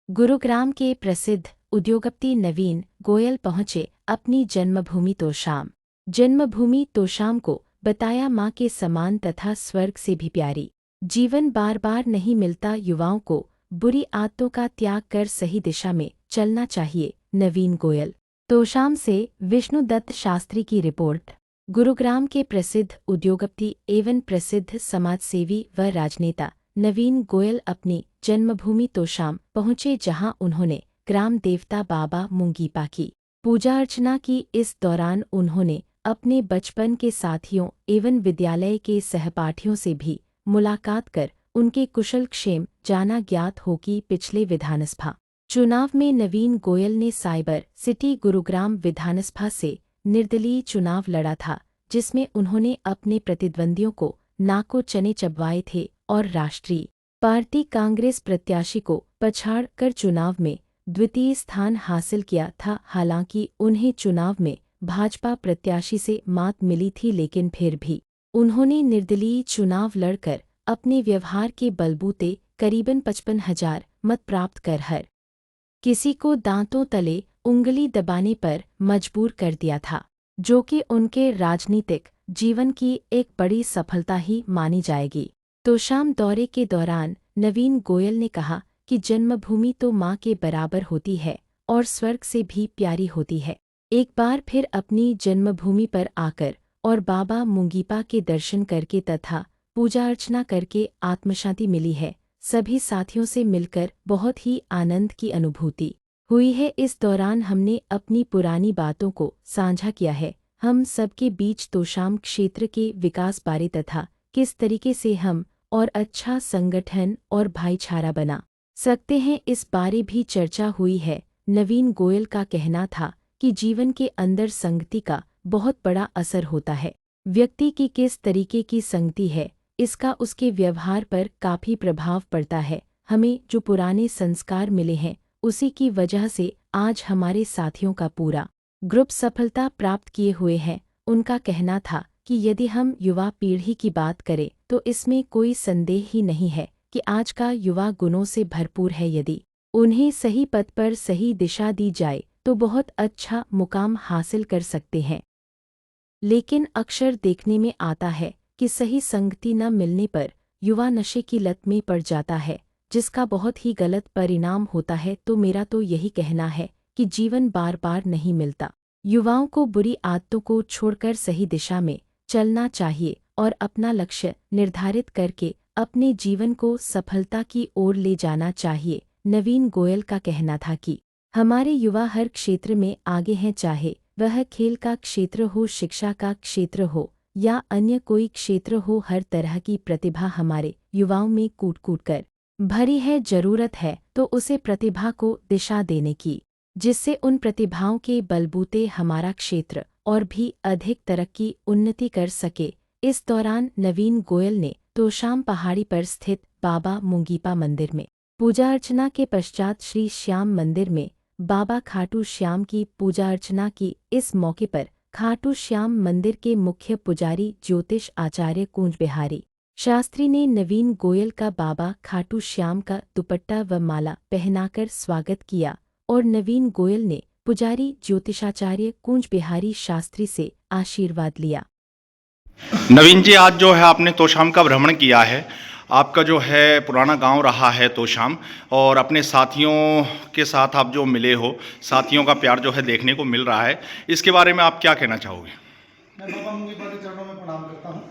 गुरुग्राम के प्रसिद्ध उद्योगपति नवीन गोयल पहुंचे अपनी जन्मभूमि तोशाम। जन्मभूमि तोशाम को बताया मां के समान तथा स्वर्ग से भी प्यारी। जीवन बार बार नहीं मिलता, युवाओं को बुरी आदतों का त्याग कर सही दिशा में चलना चाहिए। नवीन गोयल। तोशाम से विष्णुदत्त शास्त्री की रिपोर्ट। गुरुग्राम के प्रसिद्ध उद्योगपति एवं प्रसिद्ध समाजसेवी व राजनेता नवीन गोयल अपनी जन्मभूमि तोशाम पहुंचे, जहां उन्होंने ग्राम देवता बाबा मुंगीपा की पूजा अर्चना की। इस दौरान उन्होंने अपने बचपन के साथियों एवं विद्यालय के सहपाठियों से भी मुलाकात कर उनके कुशल क्षेम जाना। ज्ञात हो कि पिछले विधानसभा चुनाव में नवीन गोयल ने साइबर सिटी गुरुग्राम विधानसभा से निर्दलीय चुनाव लड़ा था, जिसमें उन्होंने अपने प्रतिद्वंदियों को नाको चने चबवाए थे और राष्ट्रीय पार्टी कांग्रेस प्रत्याशी को पछाड़ कर चुनाव में द्वितीय स्थान हासिल किया था। हालांकि उन्हें चुनाव में भाजपा प्रत्याशी से मात मिली थी, लेकिन फिर भी उन्होंने निर्दलीय चुनाव लड़कर अपने व्यवहार के बलबूते करीबन 55,000 मत प्राप्त कर हर किसी को दांतों तले उंगली दबाने पर मजबूर कर दिया था, जो कि उनके राजनीतिक जीवन की एक बड़ी सफलता ही मानी जाएगी। तोशाम दौरे के दौरान नवीन गोयल ने कहा कि जन्मभूमि तो मां के बराबर होती है और स्वर्ग से भी प्यारी होती है। एक बार फिर अपनी जन्मभूमि पर आकर और बाबा मुंगीपा के दर्शन करके तथा पूजा अर्चना करके आत्मशांति मिली है। सभी साथियों से मिलकर बहुत ही आनंद की अनुभूति हुई है। इस दौरान हमने अपनी पुरानी बातों को साझा किया है। हम सबके बीच तोशाम क्षेत्र के विकास बारे तथा किस तरीके से हम और अच्छा संगठन और भाईचारा बना सकते हैं, इस बारे भी चर्चा हुई है। नवीन गोयल का कहना था कि जीवन के अंदर संगति का बहुत बड़ा असर होता है। व्यक्ति की किस तरीके की संगति है, इसका उसके व्यवहार पर काफी प्रभाव पड़ता है। हमें जो पुराने संस्कार मिले हैं, उसी की वजह से आज हमारे साथियों का पूरा ग्रुप सफलता प्राप्त किए हुए हैं। उनका कहना था कि यदि हम युवा पीढ़ी की बात करें तो इसमें कोई संदेह ही नहीं है कि आज का युवा गुणों से भरपूर है। यदि उन्हें सही पथ पर सही दिशा दी जाए तो बहुत अच्छा मुकाम हासिल कर सकते हैं। लेकिन अक्सर देखने में आता है कि सही संगति न मिलने पर युवा नशे की लत में पड़ जाता है, जिसका बहुत ही गलत परिणाम होता है। तो मेरा तो यही कहना है कि जीवन बार बार नहीं मिलता। युवाओं को बुरी आदतों को छोड़कर सही दिशा में चलना चाहिए और अपना लक्ष्य निर्धारित करके अपने जीवन को सफलता की ओर ले जाना चाहिए। नवीन गोयल का कहना था कि हमारे युवा हर क्षेत्र में आगे हैं, चाहे वह खेल का क्षेत्र हो, शिक्षा का क्षेत्र हो या अन्य कोई क्षेत्र हो। हर तरह की प्रतिभा हमारे युवाओं में कूट कूट कर भरी है। जरूरत है तो उसे प्रतिभा को दिशा देने की, जिससे उन प्रतिभाओं के बलबूते हमारा क्षेत्र और भी अधिक तरक्की उन्नति कर सके। इस दौरान नवीन गोयल ने तोशाम पहाड़ी पर स्थित बाबा मुंगीपा मंदिर में पूजा अर्चना के पश्चात श्री श्याम मंदिर में बाबा खाटू श्याम की पूजा अर्चना की। इस मौके पर खाटू श्याम मंदिर के मुख्य पुजारी ज्योतिष आचार्य कुंज बिहारी शास्त्री ने नवीन गोयल का बाबा खाटू श्याम का दुपट्टा व माला पहनाकर स्वागत किया और नवीन गोयल ने पुजारी ज्योतिषाचार्य कुंज बिहारी शास्त्री से आशीर्वाद लिया। नवीन जी, आज जो है आपने तोशाम का भ्रमण किया है। आपका जो है पुराना गांव रहा है तोशाम, और अपने साथियों के साथ आप जो मिले हो, साथियों का प्यार जो है देखने को मिल रहा है, इसके बारे में आप क्या कहना चाहोगे? मैं बाबा मुंगीपा के चरणों में प्रणाम करता हूँ।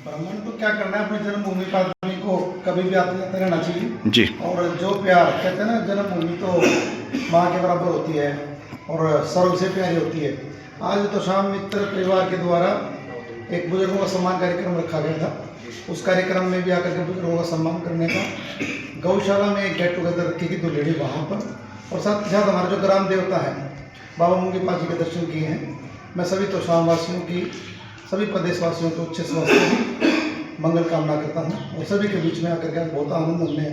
भ्रमण तो क्या करना है, अपने जन्मभूमि का आदमी को कभी भी आते जाते रहना चाहिए जी। और जो प्यार कहते हैं ना, जन्मभूमि तो माँ के बराबर होती है और स्वर्ग से प्यारी होती है। आज तोशाम मित्र परिवार के द्वारा एक बुजुर्गों का सम्मान कार्यक्रम रखा गया था। उस कार्यक्रम में भी आकर के बुजुर्गों का सम्मान करने का गौशाला में एक गेट टुगेदर रखी थी 2 लेडी वहाँ पर, और साथ ही साथ हमारे जो ग्राम देवता है बाबा मुंगीपा जी के दर्शन किए हैं। मैं सभी तोशाम वासियों की, सभी प्रदेशवासियों को अच्छे स्वास्थ्य की मंगल कामना करता हूँ। और सभी के बीच में आकर के बहुत आनंद, हमने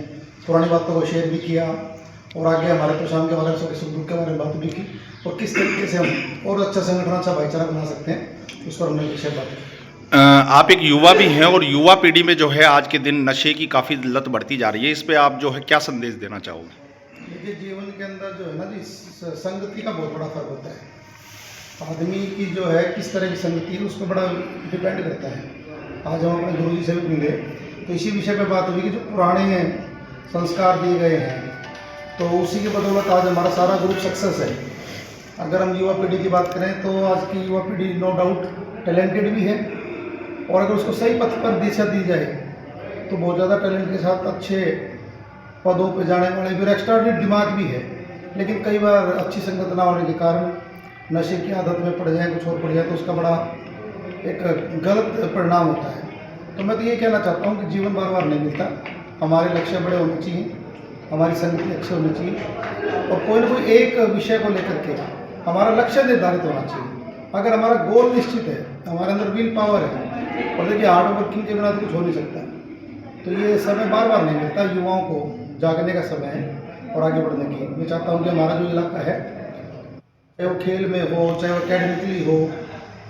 पुरानी बातों को शेयर भी किया और आगे हमारे तोशाम के बारे में, सुख दुख के बारे में बात भी की, और किस तरीके से हम और अच्छा संगठन, अच्छा भाईचारा बना सकते हैं, उस पर हमने विषय बात की। आप एक युवा भी हैं और युवा पीढ़ी में जो है आज के दिन नशे की काफ़ी लत बढ़ती जा रही है, इस पे आप जो है क्या संदेश देना चाहोगे? देखिए जीवन के अंदर जो है ना जी संगति का बहुत बड़ा फर्क होता है। आदमी की जो है किस तरह की संगति है उस पर बड़ा डिपेंड करता है। आज हम अपने गुरु जी से भी मिले तो इसी विषय पे बात हुई कि जो पुराने संस्कार दिए गए हैं तो उसी की बदौलत आज हमारा सारा ग्रुप सक्सेस है। अगर हम युवा पीढ़ी की बात करें तो आज की युवा पीढ़ी नो डाउट टैलेंटेड भी है और अगर उसको सही पथ पर दिशा दी जाए तो बहुत ज़्यादा टैलेंट के साथ अच्छे पदों पर जाने वाले फिर एक्स्ट्राऑर्डिनरी दिमाग भी है। लेकिन कई बार अच्छी संगत ना होने के कारण नशे की आदत में पड़ जाए, कुछ और पड़ जाए तो उसका बड़ा एक गलत परिणाम होता है। तो मैं तो ये कहना चाहता हूँ कि जीवन बार बार नहीं मिलता, हमारे लक्ष्य बड़े होने चाहिए, हमारी संगति अच्छी होनी चाहिए और कोई ना कोई एक विषय को लेकर के हमारा लक्ष्य निर्धारित होना चाहिए। अगर हमारा गोल निश्चित है, हमारे अंदर विल पावर है और देखिए हार्ड वर्किंग के बिना तो कुछ हो नहीं सकता। तो ये समय बार बार नहीं मिलता, युवाओं को जागने का समय है और आगे बढ़ने की। मैं चाहता हूँ कि हमारा जो इलाका है चाहे वो खेल में हो, चाहे वो एकेडमिकली हो,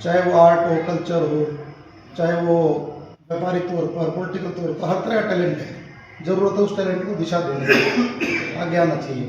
चाहे वो आर्ट हो, कल्चर हो, चाहे वो व्यापारिक तौर पर, पॉलिटिकल तौर पर, हर तरह का टैलेंट है। ज़रूरत है उस टैलेंट को दिशा देने की, आगे आना चाहिए।